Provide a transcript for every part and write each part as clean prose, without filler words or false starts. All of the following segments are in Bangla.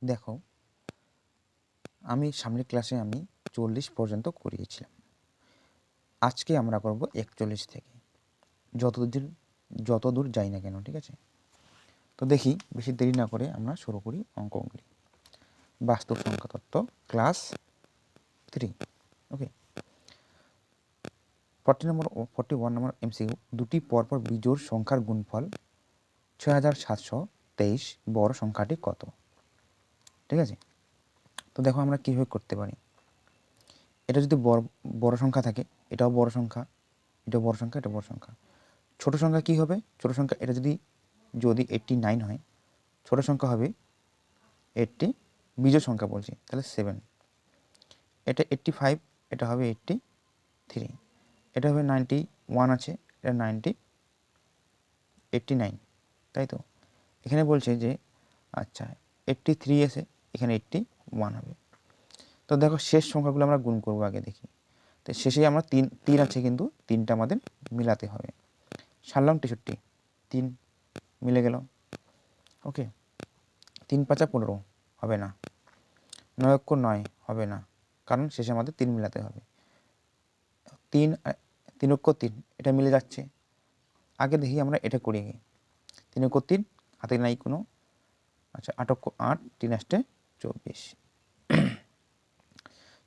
দেখো, আমি সামনের ক্লাসে 40 পর্যন্ত করিয়েছিলাম। আজকে আমরা করব 41 থেকে, যতদূর যাই না কেন। ঠিক আছে, তো দেখি বেশি দেরি না করে আমরা শুরু করি অঙ্কগুলি। বাস্তব সংখ্যা তত্ত্ব ক্লাস 3। ওকে, 41 নম্বর এমসিকিউ। দুটি পরপর বিজোড় সংখ্যার গুণফল 6723 বড় সংখ্যাটি কত? ঠিক আছে, তো দেখো আমরা কীভাবে করতে পারি। এটা যদি বড় সংখ্যা থাকে, এটাও বড় সংখ্যা, এটা বড় সংখ্যা, এটা বড় সংখ্যা। ছোট সংখ্যা কি হবে? ছোট সংখ্যা এটা যদি 89 হয়, ছোট সংখ্যা হবে 80, বিজোড় সংখ্যা বলছি, তাহলে 7। এটা 85, এটা হবে 83, এটা হবে 91 আছে, এটা 89, তাই তো। এখানে বলছে যে আচ্ছা 83 এসে এখানে 81 হবে। তো দেখো শেষ সংখ্যাগুলো আমরা গুণ করবো আগে, দেখি। তো শেষে আমরা তিন আছে, কিন্তু তিনটা আমাদের মিলাতে হবে। 67, 3 মিলে গেল। ওকে, 3 × 5 = 15 হবে না। 9 × 9 হবে না, কারণ শেষে আমাদের 3 মিলাতে হবে। 3 × 3 এটা মিলে যাচ্ছে। আগে দেখি আমরা এটা করি আগে। 3 × 3 হাতে নাই কোনো। আচ্ছা 8 × 8, 3 × 24,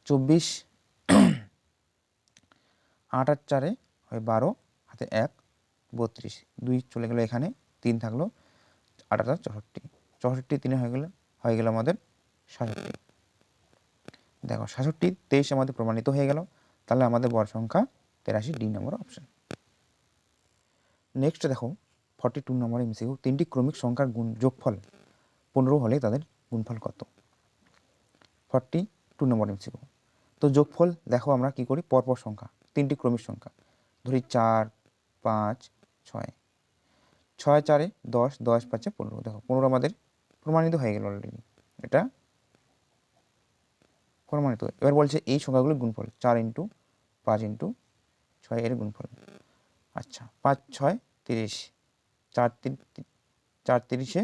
24, 8 আর 4 হয় 12, হাতে 1, 32, 2 চলে গেল এখানে, 3 থাকলো, 8 আর 64, 64 3 হয়ে গেল আমাদের 67। দেখো 67, 23 আমাদের প্রমাণিত হয়ে গেল। তাহলে আমাদের বড় সংখ্যা 83, ডি নম্বর অপশন। নেক্সট দেখো 42 নম্বর এমসিকিউ। তিনটি ক্রমিক সংখ্যার যোগফল 15 হলে তাদের গুণফল কত? 42 নম্বর এমসিকিউ। তো যোগফল দেখো আমরা কি করি, পরপর সংখ্যা, তিনটি ক্রমিক সংখ্যা ধরি 4, 5, 6, 6 4 10, 10 5 15। দেখো 15 আমাদের প্রমাণিত হয়ে গেল অলরেডি, এটা প্রমাণিত। এবার বলছে এই সংখ্যাগুলোর গুণফল 4 × 5 × 6 এর গুণফল। আচ্ছা 5 6 30, 4 30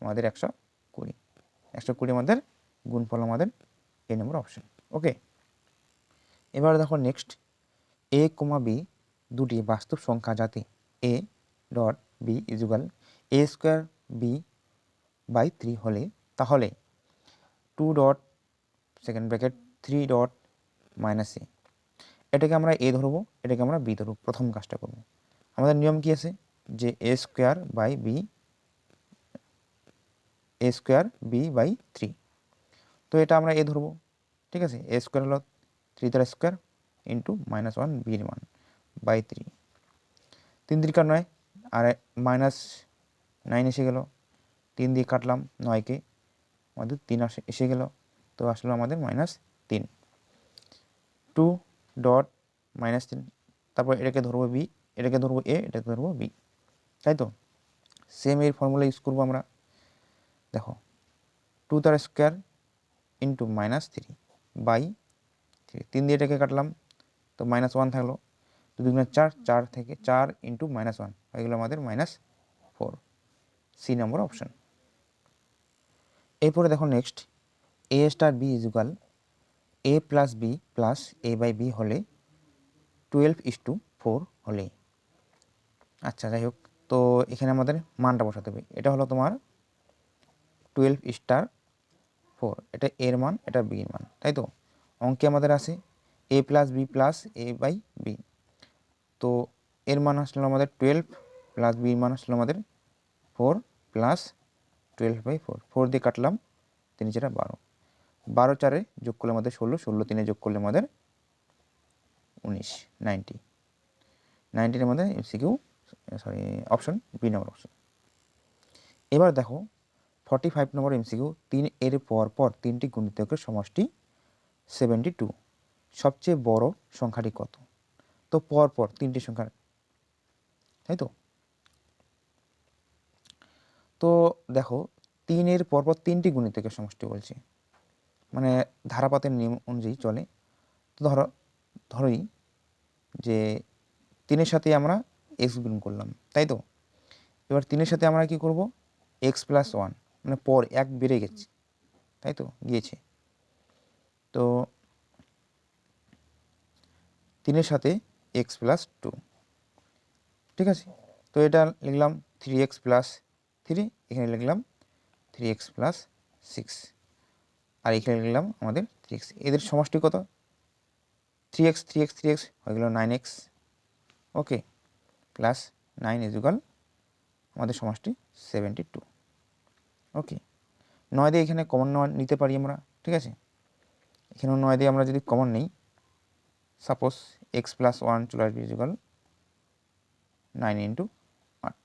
আমাদের 120, 120 আমাদের গুণফল, আমাদের এই নম্বর অপশন। ওকে, এবার দেখো নেক্সট, a, b দুটি বাস্তব সংখ্যা যাতে a.b = a² b/3 হলে, তাহলে 2 3 -a, এটাকে আমরা a ধরবো, এটাকে আমরা b ধরবো। প্রথম কাজটা করব, আমাদের নিয়ম কি আছে যে a² b/3, তো এটা আমরা a ধরবো। ঠিক আছে, a² হলো 3 তার স্কোয়ার ইন্টু -1 b এর মান বাই 3, 3 3 9, আর -9 এসে গেল, 3 দিয়ে কাটলাম 9কে, আমাদের 3 এসে গেল, তো আসলে আমাদের -3, 2 -3, তারপর এটাকে ধরবো b, এটাকে ধরবো a, এটাকে ধরবো b, তাই তো। সেম এর ফর্মুলা ইউজ করবো আমরা। দেখো 2 তার স্কোয়ার ইন্টু -3 বাই 3 দিয়ে এটাকে কাটলাম, তো -1 থাকলো, 2 2 4, 4 থেকে 4 ইন্টু -1 হয়ে গেলো আমাদের -4, সি নম্বর অপশন। এরপরে দেখো next, a* b = a + b + a/b হলে 12:4 হলে। আচ্ছা যাই হোক, তো এখানে আমাদের মানটা বসাতে হবে। এটা হলো তোমার 12:4, এটা এর মান, এটা বি এর মান, তাই তো। অঙ্কে আমাদের আছে a + b + a/b, তো এর মান আসলো আমাদের 12 + b এর মান আসলো আমাদের 4 + 12/4, 4 দিয়ে কাটলাম, 3 4 12, 12 4 যোগ করলে আমাদের 16, 16 3 যোগ করলে আমাদের 19, 90 আমাদের এমসিকিউ, সরি অপশন বি নম্বর অপশন। এবার দেখো 45 নম্বর এমসিকিউ। 3 এর পর তিনটি গুণিতকের সমষ্টি 72, সবচেয়ে বড় সংখ্যাটি কত? তো পর তিনটি সংখ্যা, তাই তো। তো দেখো 3 এর পর তিনটি গুণিতকের সমষ্টি বলছে, মানে ধারাপাতের নিয়ম অনুযায়ী চলে। তো ধরি যে 3-এর সাথে আমরা x গুণ করলাম, তাই তো। এবার 3-এর সাথে আমরা কি করব, x + 1, মানে পর 1 বেড়ে গেছে, তাই তো গিয়েছে। তো 3-এর সাথে এক্স প্লাস 2, ঠিক আছে। তো এটা লিখলাম 3x প্লাস 3, এখানে লিখলাম 3x প্লাস 6, আর এখানে লিখলাম আমাদের 3x। এদের সমষ্টি কত? 3x 3x 3x হয়ে গেল 9x, ওকে, প্লাস 9 ইজুগাল আমাদের সমষ্টি 72, ওকে। 9 দিয়ে এখানে কমন নিতে পারি আমরা, ঠিক আছে। এখানেও 9 দিয়ে আমরা যদি কমন নিই, সাপোজ এক্স প্লাস 1 চলে আসবে ইজুগাল 9 ইন্টু 8,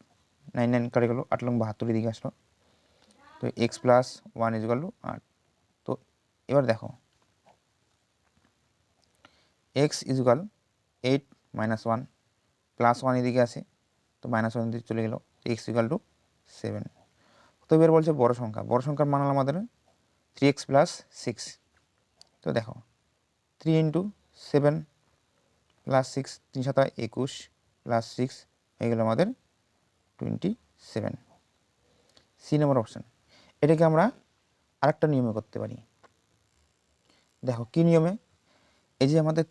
9 9 কাটে গেল, 8 লং 72 দিকে আসলো। তো এক্স প্লাস 1 ইজুগাল টু 8। তো এবার দেখো এক্স ইজুগাল 8 মাইনাস 1 প্লাস 1 এদিকে আছে, তো মাইনাস 1 দিকে চলে গেল, এক্স ইজুগাল টু 7। তো এবার বলছে বড় সংখ্যা, বড় সংখ্যার মান হলো আমাদের 3x প্লাস 6। তো দেখো 3 ইন্টু 7 প্লাস 6, 3 7 21 প্লাস 6 হয়ে গেল আমাদের 27, সি নম্বর অপশান। এটাকে আমরা আরেকটা নিয়মে করতে পারি। দেখো কি নিয়মে? এই যে আমাদের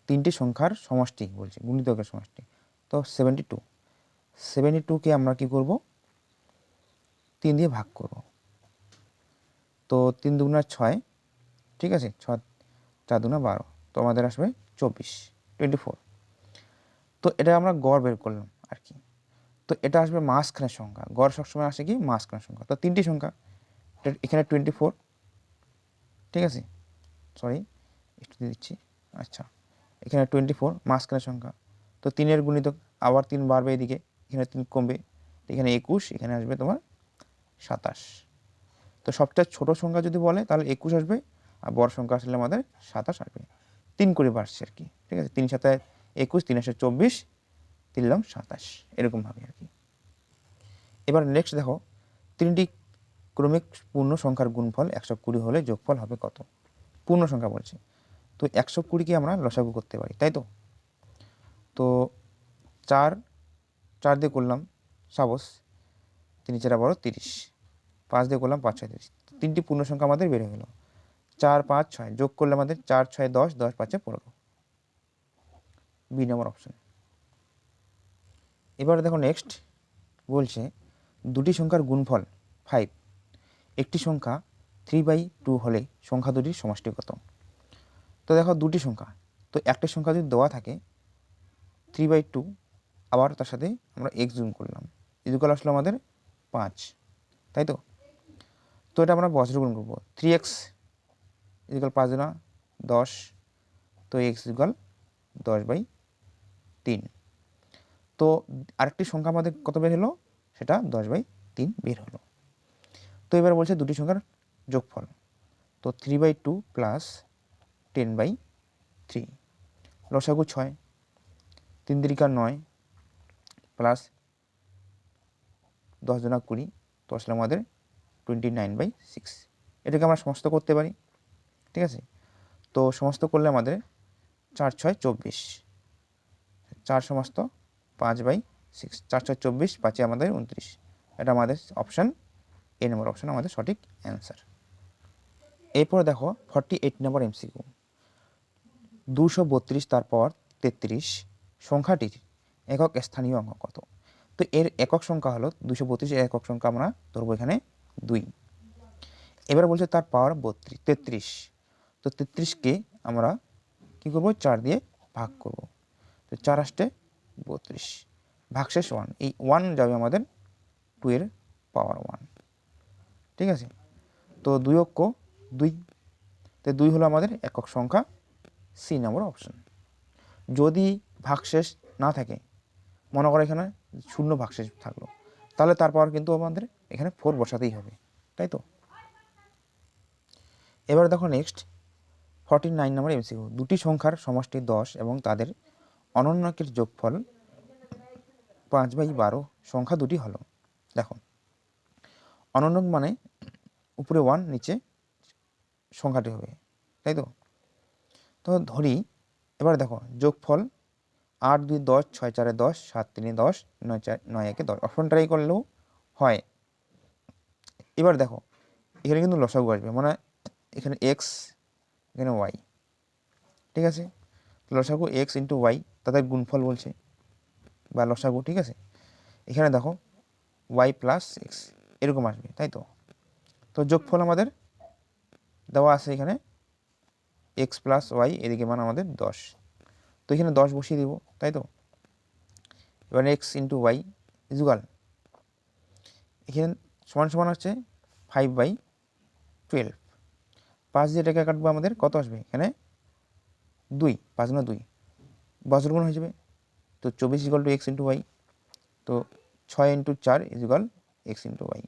তিনটি সংখ্যার সমষ্টি বলছে, গুণিতকের সমষ্টি। তো 72কে আমরা কি করব? 3 দিয়ে ভাগ করব। তো 3 দুগুণা 6, ঠিক আছে, 6 4 দুগুণা 12, তো আমাদের আসবে 24। তো এটা আমরা গড় বের করলাম আর কি। তো এটা আসবে মাঝখানের সংখ্যা, গড় সবসময় আসে কি মাঝখানের সংখ্যা। তো তিনটি সংখ্যা, এখানে 24, ঠিক আছে, সরি একটু দিয়ে দিচ্ছি, আচ্ছা, এখানে 24 মাঝখানের সংখ্যা। তো 3-এর গুণিতক আবার 3 বাড়বে এদিকে, এখানে 3 কমবে, এখানে 21, এখানে আসবে তোমার 27। তো সবচেয়ে ছোট সংখ্যা যদি বলে তাহলে 21 আসবে, আর বড় সংখ্যা আসলে আমাদের 27 আসবে। 3 করে বাড়ছে আর কি, ঠিক আছে, 3 7 21, 3 8 24, 3 লং 27, এরকমভাবে আর কি। এবার নেক্সট দেখো, তিনটি ক্রমিক পূর্ণ সংখ্যার গুণফল 120 হলে যোগফল হবে কত? পূর্ণ সংখ্যা বলছে, তো 120কে আমরা লসাগু করতে পারি, তাই তো। তো 4 দিয়ে করলাম, সাপোজ 3 4 12 30, 5 দিয়ে করলাম 5 6 30, তিনটি পূর্ণ সংখ্যা আমাদের বের হয়ে গেল। 4 5 6 যোগ করলে আমাদের 4 6 10, 10 5 15, বি নম্বর অপশন। এবার দেখো নেক্সট বলছে দুটি সংখ্যার গুণফল 5, একটি সংখ্যা 3/2 হলে সংখ্যা দুটির সমষ্টি কত? তো দেখো দুটি সংখ্যা, তো একটা সংখ্যা যদি দেওয়া থাকে 3/2, আবার তার সাথে আমরা x গুণ করলাম, ইকুয়াল আসলো আমাদের 5, তাই তো। তো এটা আমরা বজ্র গুণ করবো, 3x ইকুয়াল 5 গুণা 10, তো x ইকুয়াল 10/3। তো আরেকটি সংখ্যা আমাদের কত বের হলো? সেটা 10/3 বের হলো। তো এবার বলছে দুটি সংখ্যার যোগফল, তো 3/2 প্লাস 10/3, লসাগু 6, 3 3 9 প্লাস 10 দুনা 20, তো আসলে আমাদের 29/6। এটাকে আমরা সমস্ত করতে পারি, ঠিক আছে। তো সমস্ত করলে আমাদের 4 6 24, 4 সমস্ত 5/6, 4 6 24, 5 আমাদের 29, এটা আমাদের অপশান এ নম্বর অপশান আমাদের সঠিক অ্যান্সার। এরপর দেখো 48 নম্বর এমসিকিউ, 232 তারপর 33 সংখ্যাটির একক স্থানীয় অঙ্ক কত? তো এর একক সংখ্যা হলো 232, এর একক সংখ্যা আমরা ধরবো এখানে 2। এবার বলছে তার পাওয়ার 33, তো 33কে আমরা কি করব? 4 দিয়ে ভাগ করব, তো 4 আসতে 32, ভাগশেষ 1, এই 1 যাবে আমাদের 2 এর পাওয়ার 1, ঠিক আছে। তো 2 অক্ষ 2, তো 2 হলো আমাদের একক সংখ্যা, সি নম্বর অপশন। যদি ভাগশেষ না থাকে, মনে করো এখানে শূন্য ভাগশেষ থাকলো, তাহলে তার পাওয়ার কিন্তু আমাদের এখানে 4 বসাতেই হবে, তাই তো। এবার দেখো নেক্সট 49 নম্বর এমসিকিউ, দুটি সংখ্যার সমষ্টি 10 এবং তাদের অনন্যকের যোগফল 5/12 সংখ্যা দুটি হলো। দেখো অনন্যক মানে উপরে 1 নিচে সংখ্যাটি হবে, তাই তো। তো ধরি এবার দেখো যোগফল 8 2 10, 6 4 10, 7 3 10, 9 4 9 1 10, অপশন ট্রাই করলেও হয়। এবার দেখো এখানে কিন্তু লসাগু আসবে, মানে এখানে এক্স এখানে ওয়াই, ঠিক আছে। লসাগু এক্স ইন্টু ওয়াই তাদের গুণফল বলছে বা লসাগু, ঠিক আছে। এখানে দেখো ওয়াই প্লাস এক্স এরকম আসবে, তাই তো। তো যোগফল আমাদের দেওয়া আছে এখানে এক্স প্লাস ওয়াই, এদিকে মানে আমাদের 10, তো এখানে 10 বসিয়ে দিব, তাই তো। এবার এক্স ইন্টু ওয়াই ইজুগাল এখানে সমান সমান হচ্ছে 5/12, 5 দিয়ে এটাকে কাটবো, আমাদের কত আসবে এখানে 2, 5 না 2 বজ্রগুণ হয়ে যাবে। তো 24 equal to X into Y, তো 6 into 4 equal X into Y,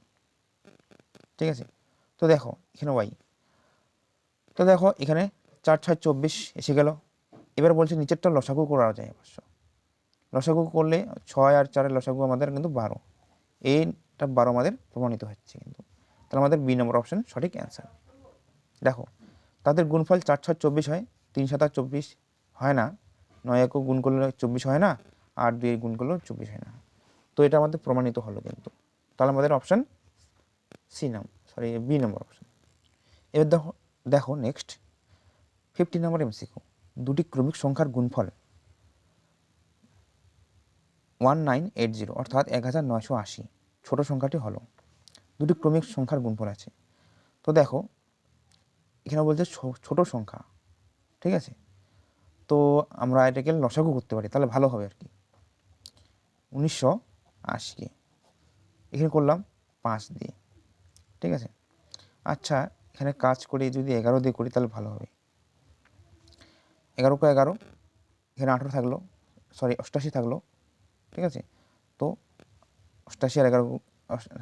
ঠিক আছে। তো দেখো এখানে ওয়াই, তো দেখো এখানে 4 6 24 এসে গেল। এবার বলছে নিচেরটা লসাগু করা যায় অবশ্য। লসাগু করলে 6 আর 4 লসাগু আমাদের কিন্তু 12, এইটা 12 আমাদের প্রমাণিত হচ্ছে কিন্তু। তাহলে আমাদের বি নম্বর অপশন সঠিক অ্যান্সার। দেখো তাদের গুণফল 4 6 24 হয়, 3 7 24 হয় না, 9 একক গুণ করলে 24 হয় না, 8 2 গুণ করলেও 24 হয় না। তো এটা আমাদের প্রমাণিত হলো কিন্তু। তাহলে আমাদের অপশন বি নম্বর অপশন। এবার দেখো দেখো নেক্সট 50 নম্বর এমসিকিউ, দুটি ক্রমিক সংখ্যার গুণফল 1980 অর্থাৎ 1980, ছোট সংখ্যাটি হলো। দুটি ক্রমিক সংখ্যার গুণফল আছে। তো দেখো এখানে বলছে ছোট সংখ্যা, ঠিক আছে। তো আমরা এটাকে লসাগু করতে পারি, তাহলে ভালো হবে আর কি। 1980 এখানে করলাম 5 দিয়ে, ঠিক আছে। আচ্ছা এখানে কাজ করে যদি 11 দিয়ে করি তাহলে ভালো হবে। 11 কে 11, এখানে 18 থাকলো, 88 থাকলো, ঠিক আছে। তো 88 আর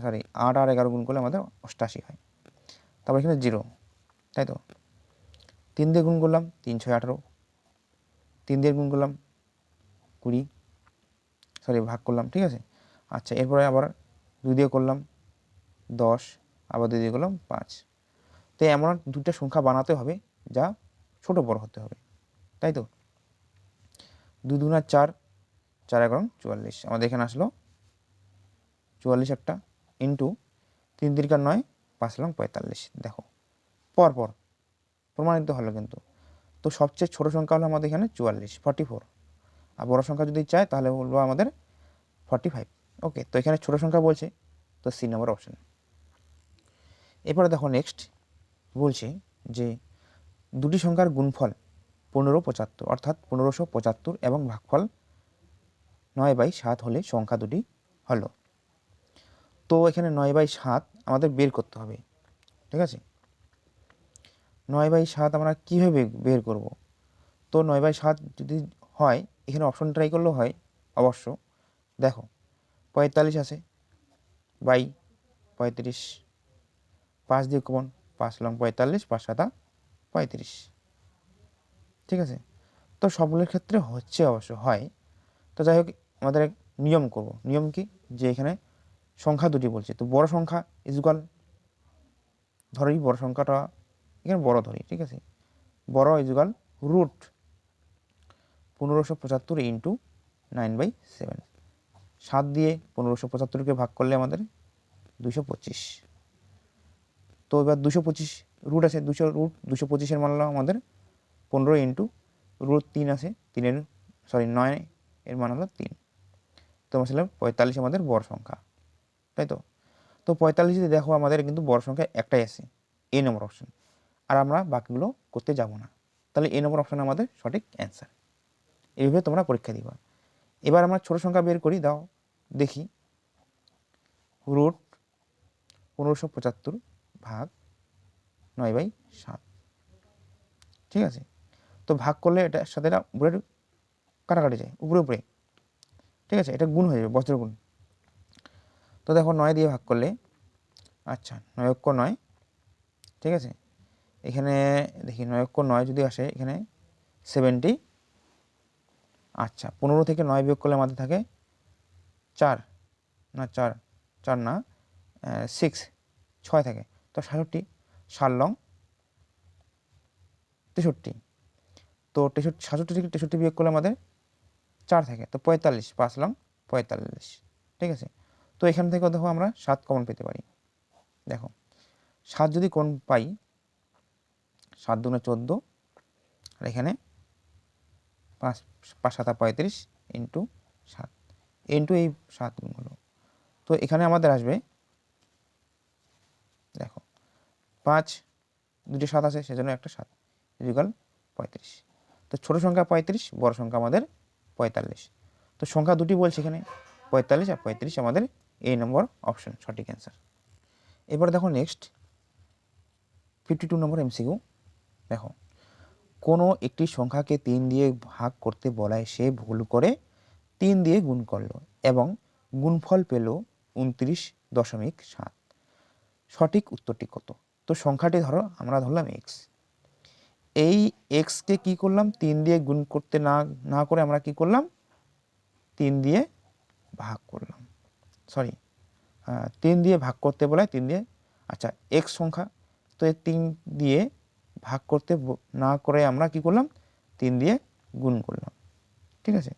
11 8 আর 11 গুণ করলে আমাদের 88 হয়। তারপর এখানে 0, তাই তো। 3 দিয়ে গুণ করলাম 3 6 18, 3 দিয়ে গুণ করলাম 20, ভাগ করলাম, ঠিক আছে। আচ্ছা এরপরে আবার 2 দিয়ে করলাম 10, আবার 2 দিয়ে করলাম 5। তো এমন দুটো সংখ্যা বানাতে হবে যা ছোট বড় হতে হবে, তাই তো। 2 2 4, 4 11 44, আমাদের এখানে আসলো 44 একটা, ইন্টু 3 3 9, 5 45। দেখো পরপর প্রমাণিত হলো কিন্তু। তো সবচেয়ে ছোট সংখ্যা হলো আমাদের এখানে 44 আর বড় সংখ্যা যদি চায় তাহলে বলবো আমাদের 45। ওকে, তো এখানে ছোট সংখ্যা বলছে, তো সি নম্বর অপশন। এরপরে দেখো নেক্সট বলছে যে দুটি সংখ্যার গুণফল 1575 অর্থাৎ 1575 এবং ভাগফল 9/7 হলে সংখ্যা দুটি হলো। তো এখানে 9/7 আমাদের বের করতে হবে, ঠিক আছে। 9/7 আমরা কীভাবে বের করব? তো 9/7 যদি হয় এখানে অপশন ট্রাই করলেও হয় অবশ্য। দেখো 45 আছে বাই 35, 5 দিয়ে কমন, 5 45, 5 7 35, ঠিক আছে। তো সবগুলোর ক্ষেত্রে হচ্ছে অবশ্য হয়। তো যাই হোক আমাদের এক নিয়ম করব। নিয়ম কি, যে এখানে সংখ্যা দুটি বলছে, তো বড় সংখ্যা ইজুকাল ধরি, বড় সংখ্যাটা এখানে বড় ধরি, ঠিক আছে। বড় ইজুকাল রুট 1575 ইন্টু 9/7, 7 দিয়ে 1575কে ভাগ করলে আমাদের 225। তো এবার 225 রুট আছে, 225-এর মান হলো আমাদের 15 ইন্টু রুট 3 আছে, 9 এর মান হলো 3। তো আসলে 45 আমাদের বড় সংখ্যা, তাই তো। তো 45 যদি দেখো আমাদের কিন্তু বড় সংখ্যা একটাই আছে, এ নম্বর অপশন, আর আমরা বাকিগুলো করতে যাব না। তাহলে এ নম্বর অপশন আমাদের সঠিক অ্যান্সার। এইভাবে তোমরা পরীক্ষা দিবা। এবার আমরা ছোট সংখ্যা বের করি, দাও দেখি। রুট 1575 ভাগ 9/7, ঠিক আছে। তো ভাগ করলে এটার সাথে এটা উপরে কাটাকাটি যায়, উপরে উপরে, ঠিক আছে। এটা গুণ হয়ে যাবে, বজ্র গুণ। তো দেখো 9 দিয়ে ভাগ করলে, আচ্ছা 9 অক্ষ 9, ঠিক আছে। এখানে দেখি 9 অক্ষ 9 যদি আসে এখানে 70, আচ্ছা 15 থেকে 9 বিয়োগ করলে আমাদের থাকে 4 না 4 4 না 6 6 থাকে, তো 67, 7 লং 63। তো 67 থেকে 63 বিয়োগ করলে আমাদের 4 থাকে, তো 45, 5 লং 45, ঠিক আছে। তো এখান থেকে দেখো আমরা 7 কমন পেতে পারি। দেখো 7 যদি কোণ পাই, 7 দুগুণে 14, আর এখানে 5 5 7 35 ইন্টু 7 ইন্টু এই 7 গুণ হলো। তো এখানে আমাদের আসবে, দেখো 5 দুটি 7 আছে, সেজন্য একটা 7 ইকুয়াল 35। তো ছোট সংখ্যা 35, বড় সংখ্যা আমাদের 45। তো সংখ্যা দুটি বলছে এখানে, 45 আর 35 আমাদের এই নম্বর অপশন সঠিক অ্যান্সার। এবার দেখো নেক্সট 52 নম্বর এমসিকিউ। দেখো, কোনো একটি সংখ্যাকে 3 দিয়ে ভাগ করতে বলায় সে ভুল করে 3 দিয়ে গুণ করলো এবং গুণফল পেল 29.7। সঠিক উত্তরটি কত? তো সংখ্যাটি ধরো আমরা ধরলাম x, এই এক্সকে কি করলাম, 3 দিয়ে গুণ করতে না করে আমরা কি করলাম, 3 দিয়ে ভাগ করলাম, সরি 3 দিয়ে ভাগ করতে বলায় 3 দিয়ে, আচ্ছা এক্স সংখ্যা, তো এই 3 দিয়ে ভাগ করতে না করে আমরা কি করলাম, 3 দিয়ে গুণ করলাম, ঠিক আছে।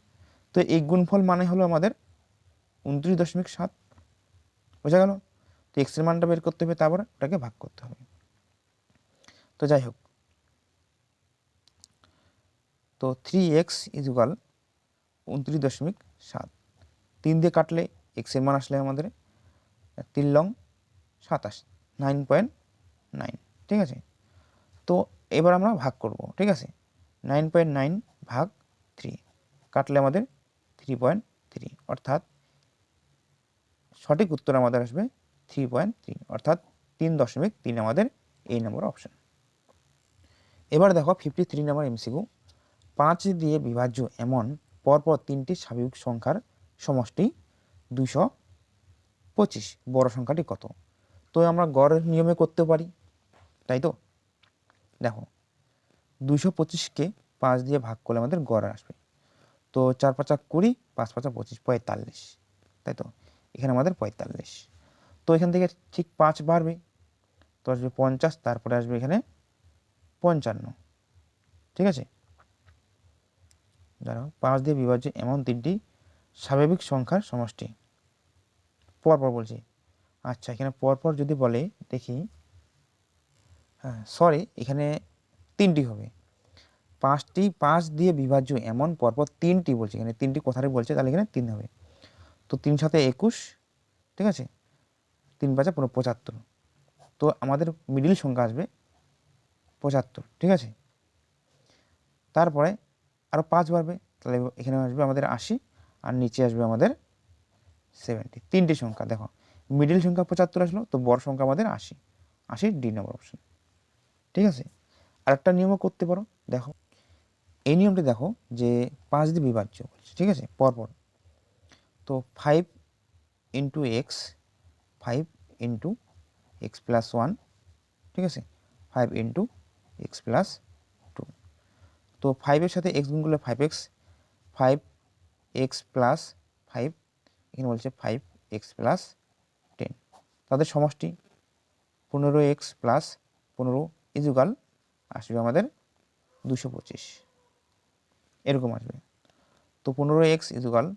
তো এই গুণফল মানে হলো আমাদের 29.7, বোঝা গেল। তো এক্সের মানটা বের করতে হবে, তারপর ওটাকে ভাগ করতে হবে। তো যাই হোক, তো 3x ইকুয়াল 29.7, 3 দিয়ে কাটলে এক্সের মান আসলে আমাদের 3 লং 27, 9.9, ঠিক আছে। তো এবার আমরা ভাগ করব, ঠিক আছে। 9.9 ভাগ 3 কাটলে আমাদের 3.3, অর্থাৎ সঠিক উত্তর আমাদের আসবে 3.3, অর্থাৎ 3.3 আমাদের এই নম্বর অপশন। এবার দেখো 53 নম্বর এমসিকিউ। 5 দিয়ে বিভাজ্য এমন পরপর 3টি স্বাভাবিক সংখ্যার সমষ্টি 225, বড় সংখ্যাটি কত? তো আমরা গড়ের নিয়মে করতে পারি, তাই তো। দেখো 225কে 5 দিয়ে ভাগ করলে আমাদের গড় আসবে, তো 4 5 20, 5 5 25, 45, তাই তো। এখানে আমাদের 45, তো এখান থেকে ঠিক 5 বাড়বে, তো আসবে 50, তারপরে আসবে এখানে 55, ঠিক আছে। ধরো 5 দিয়ে বিভাজ্য এমন 3টি স্বাভাবিক সংখ্যার সমষ্টি, পরপর বলছি। আচ্ছা এখানে পরপর যদি বলে দেখি, হ্যাঁ সরি, এখানে 3টি হবে। 5 দিয়ে বিভাজ্য এমন পরপর 3টি বলছে, এখানে 3টি কথারই বলছে, তাহলে এখানে 3 হবে। তো 3 7 21, ঠিক আছে, 3 5 75, তো আমাদের মিডিল সংখ্যা আসবে 75, ঠিক আছে। তারপরে আরও 5 বাড়বে, তাহলে এখানে আসবে আমাদের 80, আর নিচে আসবে আমাদের 70। 3টি সংখ্যা, দেখো মিডিল সংখ্যা 75 আসলো, তো বড় সংখ্যা আমাদের 80, 80 ডি নম্বর অপশন, ঠিক আছে। আরেকটা নিয়মও করতে পারো, দেখো এই নিয়মটি দেখো যে 5 দিয়ে বিভাজ্য বলছে, ঠিক আছে, পরপর। তো 5 into x, 5 into x plus 1, ঠিক আছে, 5 ইন্টু এক্স প্লাস 2। তো 5-এর সাথে এক্স গুণ করলে 5x, 5x প্লাস 5, এখানে বলছে 5x প্লাস 10, তাদের সমষ্টি 15x প্লাস 15 ইকুয়াল আসবে আমাদের 225, এরকম আসবে। তো 15x ইকুয়াল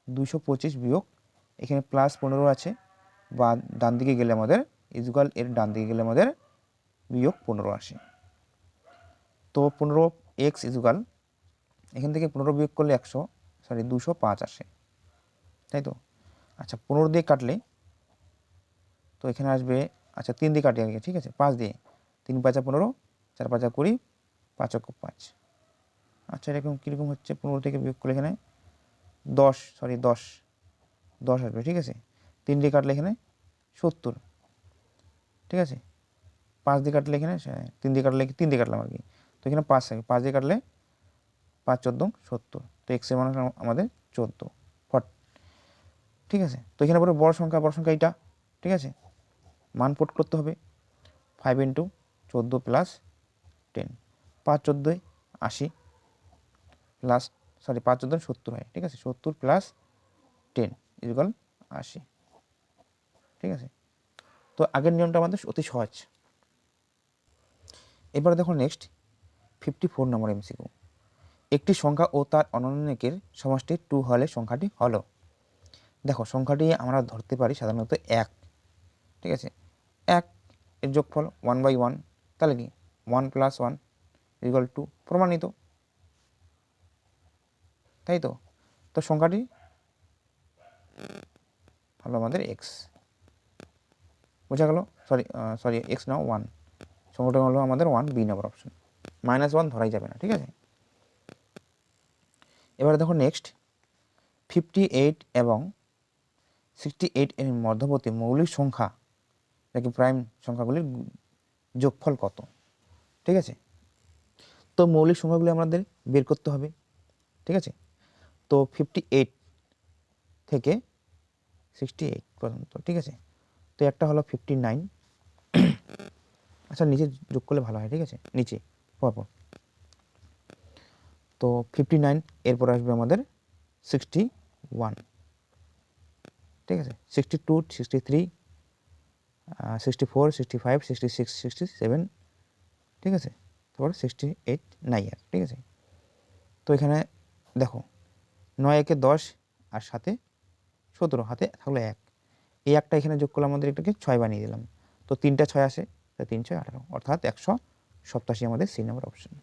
225 বিয়োগ, এখানে প্লাস 15 আছে, বা ডান দিকে গেলে আমাদের ইকুয়াল এর ডান দিকে গেলে আমাদের বিয়োগ 15 আসে। তো 15x ইকুয়াল, এখান থেকে 15 বিয়োগ করলে 205 আসে, তাই তো। আচ্ছা 15 দিয়ে কাটলে, তো এখানে আসবে, আচ্ছা 3 দিয়ে কাটি আগে, ঠিক আছে, 5 দিয়ে, 3 5 15, 4 5 20, 5 5। আচ্ছা এরকম কীরকম হচ্ছে, 15 থেকে বিয়োগ করলে এখানে 10 আসবে, ঠিক আছে। 3 দিয়ে কাটলে এখানে 70, ঠিক আছে। 5 দিয়ে কাটলে এখানে 3 দিয়ে কাটলে 3 দিয়ে কাটলাম আর কি, তো এখানে 5 থাকে, 5 দিয়ে কাটলে 5 14 70, তো এক্সের মান আমাদের 14, ঠিক আছে। তো এখানে পরে বড় সংখ্যা এইটা, ঠিক আছে, মান পুট করতে হবে। 5 ইন্টু 14 প্লাস 10, 5 14 80 প্লাস, সরি 5 14 70 হয়, ঠিক আছে, 70 প্লাস 10 ইকুয়াল 80, ঠিক আছে। তো আগের নিয়মটা আমাদের অতি সহজ। এবারে দেখো নেক্সট 54 নম্বর এমসিকিউ। একটি সংখ্যা ও তার অনন্যকের সমষ্টি 2 হলে সংখ্যাটি হলো। দেখো সংখ্যাটি আমরা ধরতে পারি সাধারণত 1, ঠিক আছে, 1 এর যোগফল 1/1, তাহলে কি 1 + 1 = 2, প্রমাণিত, তাই তো। তো সংখ্যাটি হলো আমাদের এক্স, বোঝা গেল। সরি এক্স নাও 1, সংখ্যাটা হলো আমাদের 1, বি নম্বর অপশন। -1 ধরাই যাবে না, ঠিক আছে। এবারে দেখো নেক্সট 58 এবং 68 এর মধ্যবর্তী মৌলিক সংখ্যা নাকি প্রাইম সংখ্যাগুলির যোগফল কত, ঠিক আছে। তো মৌলিক সংখ্যাগুলি আমাদের বের করতে হবে, ঠিক আছে। তো 58 থেকে 68 পর্যন্ত, ঠিক আছে। তো একটা হলো 59, আচ্ছা নিচে যোগ করলে ভালো হয়, ঠিক আছে, নিচে পরপর। তো 59, এরপর আসবে আমাদের 61, ঠিক আছে, 62, 63, 64, 65, 66, 67, ঠিক আছে, তারপর 68 নাই আর, ঠিক আছে। তো এখানে দেখো 9 একে 10 আর 7 17, হাতে থাকলো 1, এই একটা এখানে যোগ করলে আমাদের এটাকে 6 বানিয়ে দিলাম। তো 3টা 6 আসে, তো 3 6 18, অর্থাৎ 187 আমাদের সি নম্বর অপশন।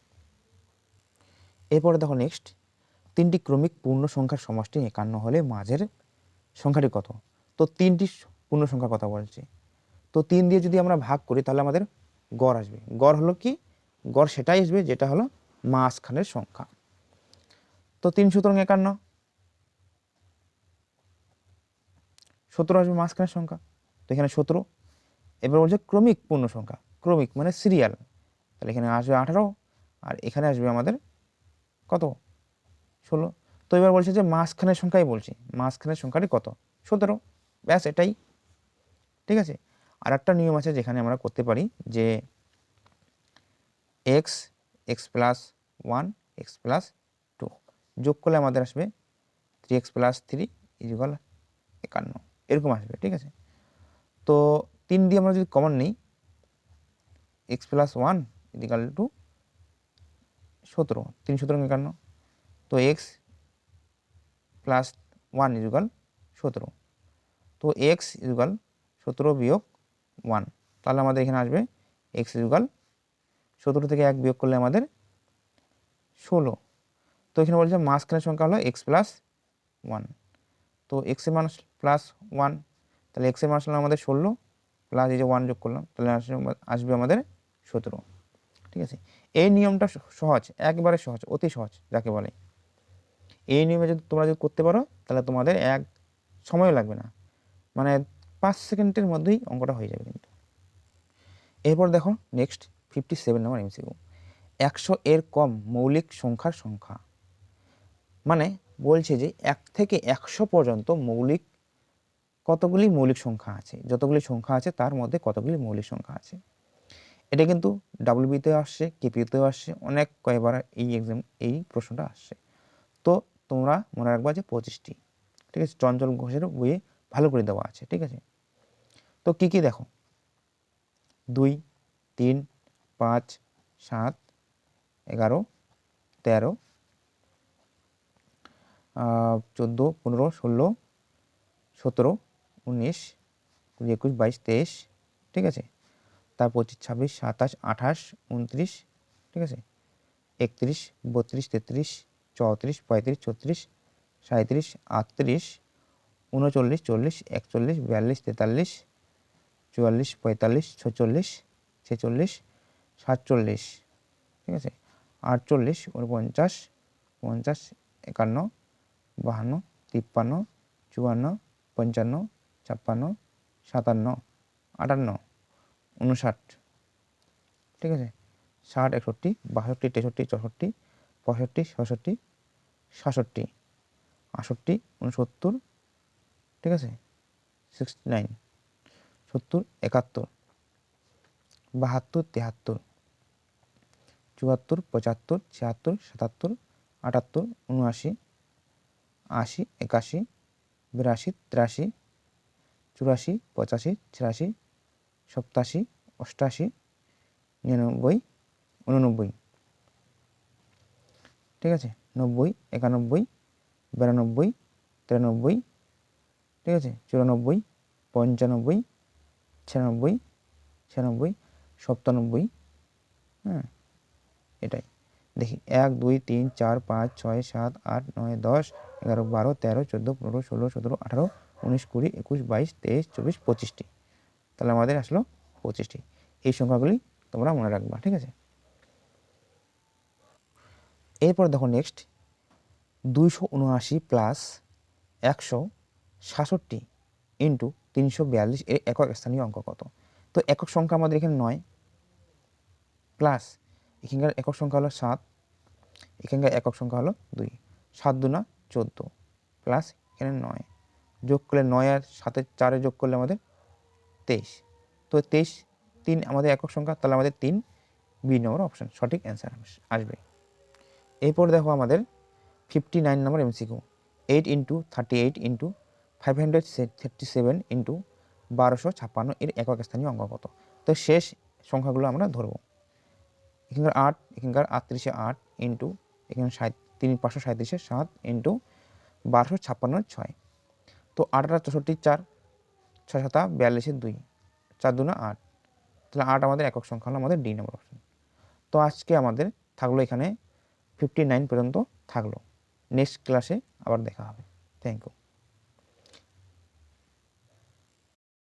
এরপরে দেখো নেক্সট 3টি ক্রমিক পূর্ণ সংখ্যার সমষ্টি 51 হলে মাঝের সংখ্যাটি কত। তো 3টি পূর্ণ সংখ্যার কথা বলছে, তো 3 দিয়ে যদি আমরা ভাগ করি তাহলে আমাদের গড় আসবে। গড় হলো কি, গড় সেটাই আসবে যেটা হলো মাঝখানের সংখ্যা। তো 3 সুতরাং 51, 17 আসবে মাঝখানের সংখ্যা, তো এখানে 17। এবার বলছে ক্রমিক পূর্ণ সংখ্যা, ক্রমিক মানে সিরিয়াল, তাহলে এখানে আসবে 18 আর এখানে আসবে আমাদের কত 16। তো এবার বলছে যে মাঝখানের সংখ্যাই বলছি, মাঝখানের সংখ্যাটি কত 17, ব্যাস এটাই, ঠিক আছে। আর একটা নিয়ম আছে যেখানে আমরা করতে পারি যে x x plus 1 x plus 2 যোগ করলে আমাদের আসবে 3x + 3 = 51, এরকম আসবে, ঠিক আছে। তো 3 দিয়ে আমরা যদি কমন নিই, x + 1 = 17, 3 সুতরাং 51, তো x + 1 = 17, তো x = 17 - 1, তাহলে আমাদের এখানে আসবে x = 17 থেকে 1 বিয়োগ করলে আমাদের 16। তো এখানে বলছে মাঝখানের সংখ্যা হলো x + 1, তো x এর মান +1, তাহলে x এর মান হলো আমাদের 16 প্লাস এই যে 1 যোগ করলাম, তাহলে আসবে আমাদের 17, ঠিক আছে। এই নিয়মটা সহজ, একবারে সহজ, অতি সহজ যাকে বলে। এই নিয়মে যদি তোমরা করতে পারো তাহলে তোমাদের এক সময় লাগবে না, মানে 5 সেকেন্ডের মধ্যেই অঙ্কটা হয়ে যাবে কিন্তু। এরপর দেখো নেক্সট 57 নম্বর এমসিকিউ, 100 এর কম মৌলিক সংখ্যার সংখ্যা, মানে বলছে যে 1 থেকে 100 পর্যন্ত মৌলিক কতগুলি মৌলিক সংখ্যা আছে, যতগুলি সংখ্যা আছে তার মধ্যে কতগুলি মৌলিক সংখ্যা আছে। এটা কিন্তু ডাব্লিউবিতেও আসছে, কেপিওতেও আসছে, অনেক কয়েকবার এই প্রশ্নটা আসছে। তো তোমরা মনে রাখবা যে 25টি, ঠিক আছে, চঞ্চল ঘোষের বইয়ে ভালো করে দেওয়া আছে, ঠিক আছে। তো কি কি দেখো 2 3 5 7 11 13 14 15 16 17 19 20 21 22 23, ঠিক আছে, তারপর 25 26 27 28 29, ঠিক আছে, 31 32 33 34 35 36 37 38 39 40 41 42 43 44 45 46 46 47, ঠিক আছে, 48 49 50 51 52 53 54 55 56 57 58 59, ঠিক আছে, 60 61 62 63 64 65 66 67 68 69, ঠিক আছে, 69 70 71 72 73 74 75 76 77 78 79 80 81 82 83 84 85 86 87 88 99 99, ঠিক আছে, 90 91 92 93, ঠিক আছে, 94 95 96 96, 97, হ্যাঁ এটাই। দেখি 1 2 3 4 5 6 7 8 9 10 11 12 13 14 15 16 17 18 19 20 21 22 23 24 25টি। তাহলে আমাদের আসলো 25টি। এই সংখ্যাগুলি তোমরা মনে রাখবা, ঠিক আছে। এরপর দেখো নেক্সট 279 প্লাস 166 ইন্টু 342 এর একক স্থানীয় অঙ্ক কত? তো একক সংখ্যা আমাদের এখানে 9 প্লাস এখানকার একক সংখ্যা হলো 7, এখানকার একক সংখ্যা হলো 2, 7 2 14 প্লাস এখানে 9 যোগ করলে 9 আর 7 4 যোগ করলে আমাদের 23। তো 23 3 আমাদের একক সংখ্যা, তাহলে আমাদের 3 বি নম্বর অপশন সঠিক অ্যান্সার আসবে। এরপর দেখো আমাদের 59 নম্বর এমসিকিউ 8 ইন্টু 38 ইন্টু 537 ইন্টু 1256 এর একক স্থানীয় অঙ্ক কত? তো শেষ সংখ্যাগুলো আমরা ধরবো। এখানকার 8, এখানকার 38 8 ইন্টু এখানে 537 7 ইন্টু 1256 6। তো 8 আর 64 4, 6 7 42 2, 4 2 8, তাহলে 8 আমাদের একক সংখ্যা হলো আমাদের ডি নম্বর অপশন। তো আজকে আমাদের থাকলো এখানে 59 পর্যন্ত থাকলো। নেক্সট ক্লাসে আবার দেখা হবে। Thank you.